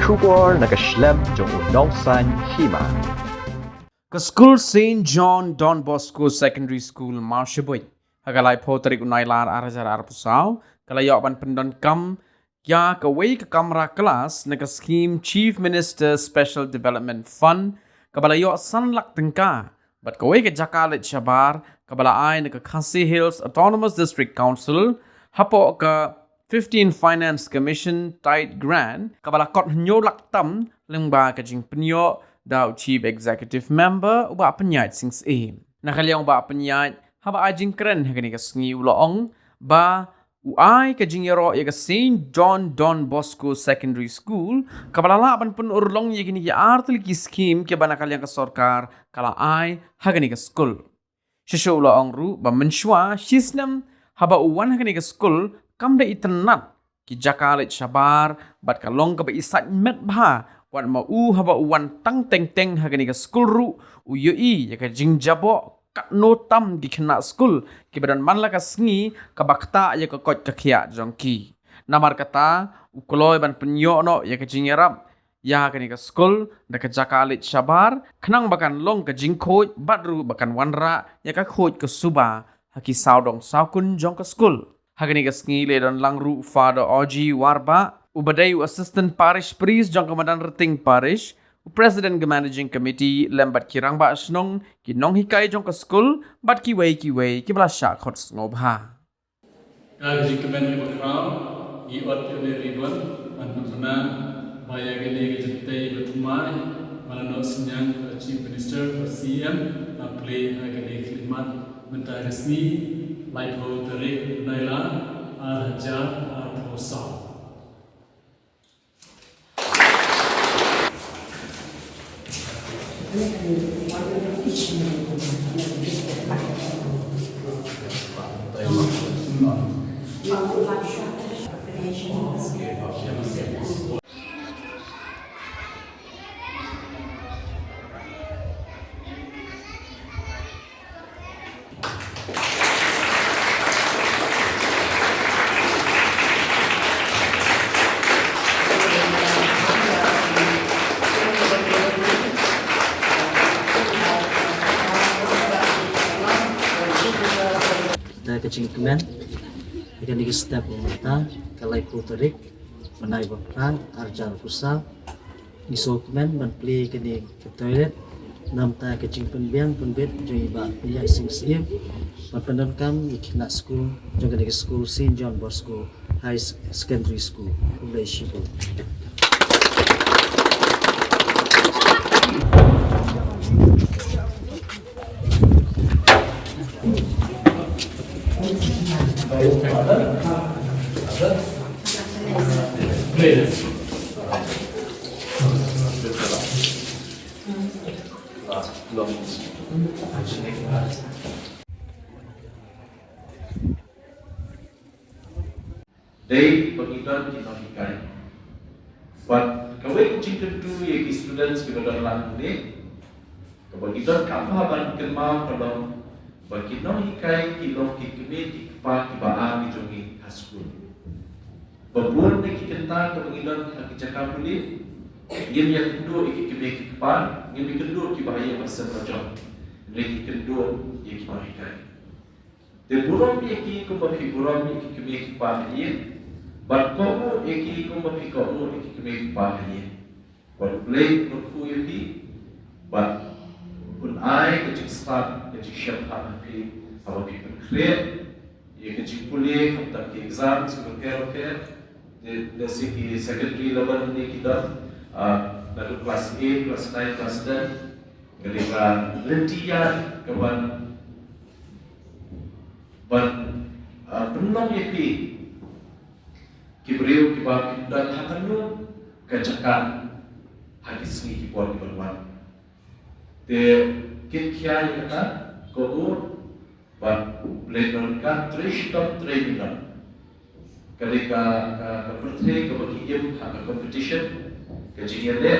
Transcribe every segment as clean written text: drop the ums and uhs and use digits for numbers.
Bersyukur nak keslem jong unongsan hima. Ke School St. John Don Bosco Secondary School Marshaboy. Hagalai poterik unailar arajar arpusau. Kalayok ban pendon kam ya kawai ke kamera kelas nak scheme Chief Minister Special Development Fund kabalayok sanlak tengka. Bat kawai ke Jakalit Shabar kabalai nak Khasi Hills Autonomous District Council hapo ke 15 Finance Commission tight grant kabala kot nyolak tam lengba kajing penyo daw Chief Executive Member uba penyait sings aim. Nakaliang uba penyait haba ajing keren hagani ka sngi uloong ba uai kajing yero ya ka St. John Don Bosco Secondary School kabala laban pun urlong ya gini ya artil ki scheme ke bana kaliang ka sorkar kala ai hagani ka school. Shisho uloong ru ba menshwa shisnam haba uwan hagani ka school kam da itenat ki Jakalit Shabar bat kalong ka ba isat met bha wan ma u haba uwan tang teng teng hagani ka school ru u yoi ya ka jing jabo kat no tam di kena school ki badan man la ka sngi ka bakta ya ka kot ka khia jongki namar kata u kloy ban penyo no ya ka jing yarap ya hagani ka school da ka Jakalit Shabar khnang bakan long ka jing khoj batru bakan wanra ya ka khoj ka suba haki saudong saukun jong ka school hagani ka sngi le don langru Father Oji Warba ubadai assistant parish priest jong komandan Reting parish president ke managing committee lembat kirang ba snong ki nong hikai jong ka school bat ki wei ki bla sha khot ngobha Kaji kemen ke bakram i ot ne ribon an putna baya gele ke jete betmai malano sinyang chief minister CM play agade khidmat mentari resmi light ho tarik naila arja arposa kecing kemen ikan di step mata kalai puterik menai bakran arjar pusat iso kemen ban play kini ke toilet nam ta kecing penbiang penbet joi ba punya sing sim pan kam ikna school jaga di school St. John Bosco High Secondary School ulai shibu Day pengidon kita hikai. Buat kawai kucing tentu yang students kita dalam ini, kebagidon kampaban kelma kalau bagidon hikai kilong kikini kikpa kibaan dijongi haskul. Babun ni kikenta kebagidon hakijaka puli, game yang kedua ikikimi kikpa, game kedua kibahaya masa rajam. Lagi kedua yang kibah hikai. Deburom iki kumbapi burom iki kikimi kikpa ini. But komu eki kumbapi komu eki kemi pahani. But play kurku yaki. But kun ai kecik start kecik share happy our people clear. Ye kecik pulih kapta ki exam sebelum care. Desi ki secondary level ni kita lalu kelas 8, kelas 9, kelas 10. Ketika lentian kawan penuh yaki. Kibriu kibab dan hakanu kacakan hadis ni kibuat kibuat. Te kitkia yang kata kau bab lenon kan trishtom training. Ketika kepercayaan kebagian hak competition kejian le,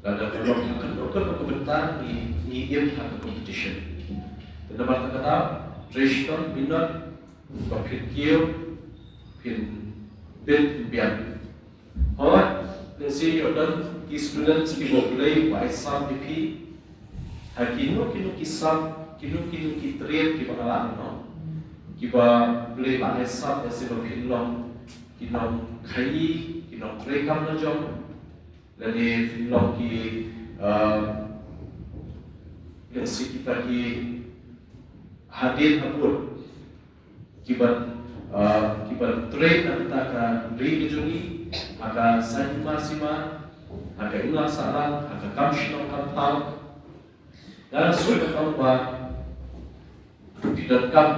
lalu kalau hakanu kan kebentar ni hak competition. Tetapi kata trishtom minat bab kitkiu pin bin biang. Hot let's say you done ki students ki boleh by some BP kinu ki sub kinu ki train ki bakalan no ki ba boleh by sub as if long kinong khai kinong rekam na job dan ni long ki let's say kita ki hadir habur kiban train antara ring jungi maka sanma sima maka ulang salang maka kamshino kampau dan sudah apa tidak kam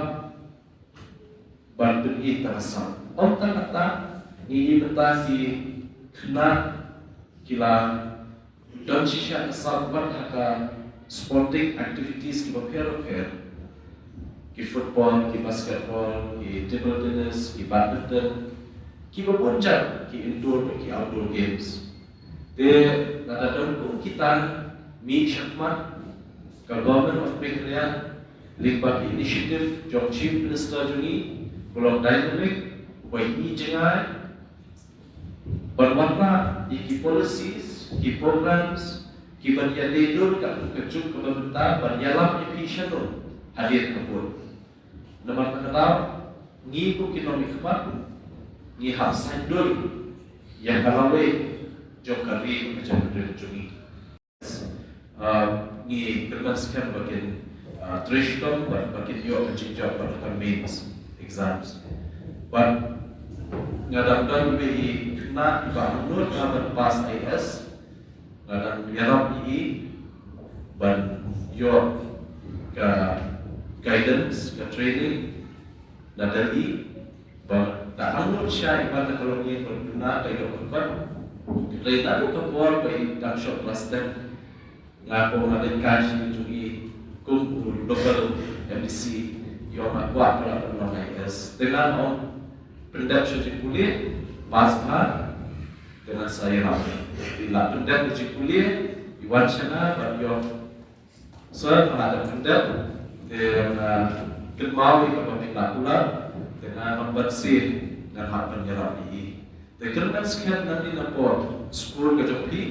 bantu kita asal om kata ini betul si kena kila dan sisa asal buat haka sporting activities kita fair ki football, ki basketball, ki table tennis, ki badminton, ki berpunca, ki indoor, ki outdoor games. They nada dan kita mi syakmat ke Government of Meghalaya libat initiative jong Chief Minister juni kolong dynamic buat ini jengai berwarna ki policies, ki programs, ki berjalan kat kecup ke pemerintah berjalan efisien hadir kapur. Nama terkenal ni ku kinomi kemat ni hafsan dul yang kalawe jom kari macam berjungi ni keraskan bagian traditional bagian yo kerja pada mains exams but ngadam lebih kena ibangun dapat pas IS ngadam yarap ini ban yo ke guidance, ke training, dan dari tak anggap siapa ibarat kalau ia berguna dari orang dari tak ada keluar dari dark shop kelas 10 ngaku ada kaji juga kumpul double MDC yang kuat pada penolong IS dengan om pendek suci kuliah pas dengan saya ramai bila pendek suci kuliah Iwan Shana bagi saya ada pendek dan kemawi kepada pelakulah dengan membersih dan hak penyerap ini. Dan kerana sekian nanti nampak sekolah kejopi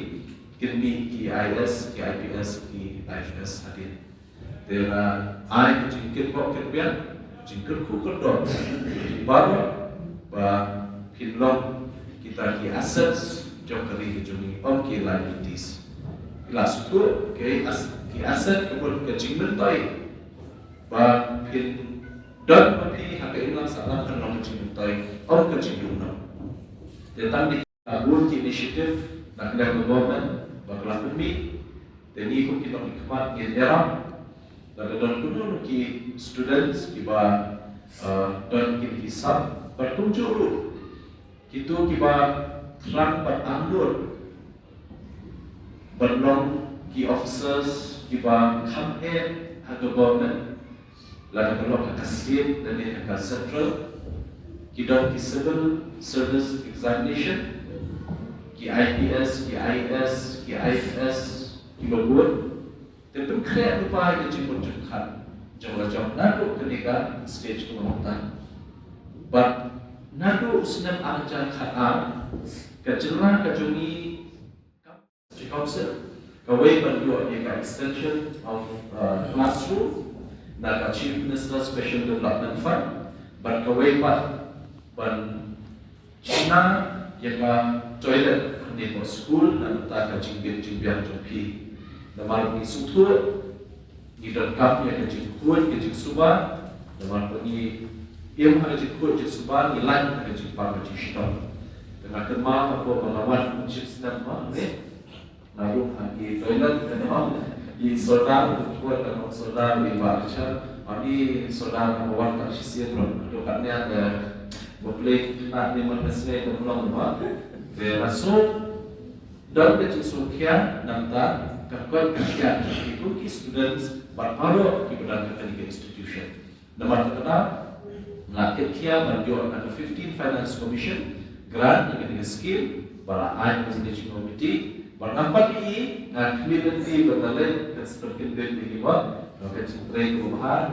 kini KIS, KIPS, KIFS hadir. Dan ai kecingkir kok kerbian, jingkir kukur dot. Baru bah pinlong kita ki assets jom kali kejungi om ki liabilities. Kelas tu ki asset kemudian kecingmen tai. Ba pin dan papi hak ilang salam kan kecing tai om kecing duna tentang di abun initiative nak ada government bakal pemi dan ikut kita nikmat di era dan kuno ki students kiba dan ki hisab bertunjuk itu kiba terang berandur berlong ki officers kiba come here hak government lalu kalau kasih dan ini akan central kita di civil service examination ki IPS, ki IS, ki IFS ki bagun tentu kaya lupa yang jemput jengkat jauh-jauh nado ketika stage kemenangan but nado usnam ajar khatam kejelah kejungi council kawai bantu ada extension of classroom nak Chief Minister Special Development Fund ban kawai ban China yang toilet di school dan tak jingbian jopi nama ni sutur di dalam yang jingkuat subah nama ni yang ada jingkuat subah nilai ada jingpar jingstop dengan kemah apa pengawan Chief Minister ni lalu di toilet dan di saudara buat dan saudara di baca, kami saudara kawan tak sisir pun, dokatnya ada boleh nak lima mesra dan pulang rumah. Berasal dan kecusukian nanti kakak kajian itu ki students berparu di badan academic institution. Nomor terkenal nak kerja berjuang ada 15 Finance Commission grant dengan skill bala I managing committee bernampak ini nak community bertalent dan seperti ini buat nak centrai kebahan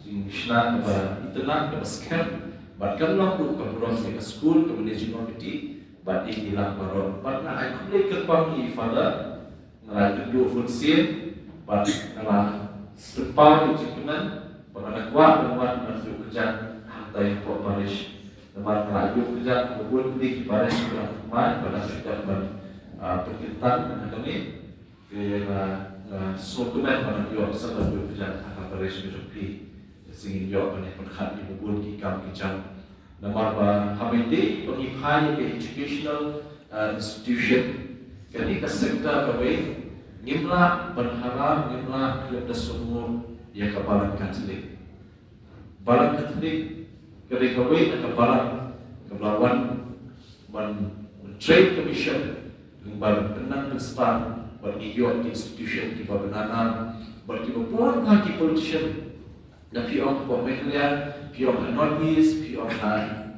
Englishna ke internet ke scam bahkan lah tu ke program ke school ke managing committee But inilah baru. Karena aku boleh kerpangi pada ngalah kedua fungsi, but ngalah depan cukuman, pada kuat dengan masuk kerja hantai pok Paris. Teman ngalah kerja kemudian di Paris kurang teman pada sekitar perkintan dengan ini, kira dokumen pada yo sebab kerja akan Paris berjumpa. Singin yo pada perkhidmat di buku kikam kicam. Nama habiti pengipai ke educational institution kini ke sektor kawai nimla berharap nimla kelihatan semua yang kebalan Katolik balan Katolik kini kawai nak kebalawan trade commission balan penang besar beriyot institution di bawah berkibapuan haki politician dan pion pemilihan, pion Northeast, pion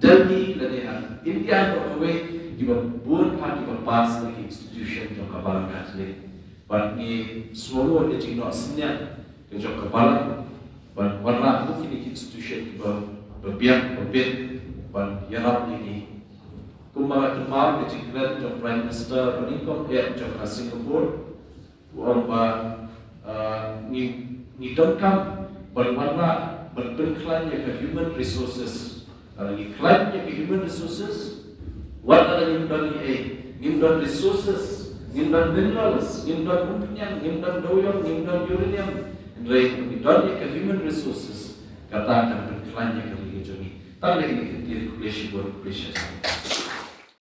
Delhi, dan India berkawai di bawah parti berpas bagi institusi yang kabalan Katolik. Bagi semua yang jino senyap yang kabalan, dan warna mungkin institusi yang berbiak berbeda, dan yarap ini. Kumara kemar yang jiklan yang Prime Minister peningkong yang ke Singapura, orang ni dongkam berwarna berbentuknya ke human resources. Kalau iklannya ke human resources, what are human resources, human minerals, human mumpnyang, human doyong, human uranium. Iklannya ke human resources, katakan beriklannya ke religion. Tak lagi dikira kulesi buat kulesi.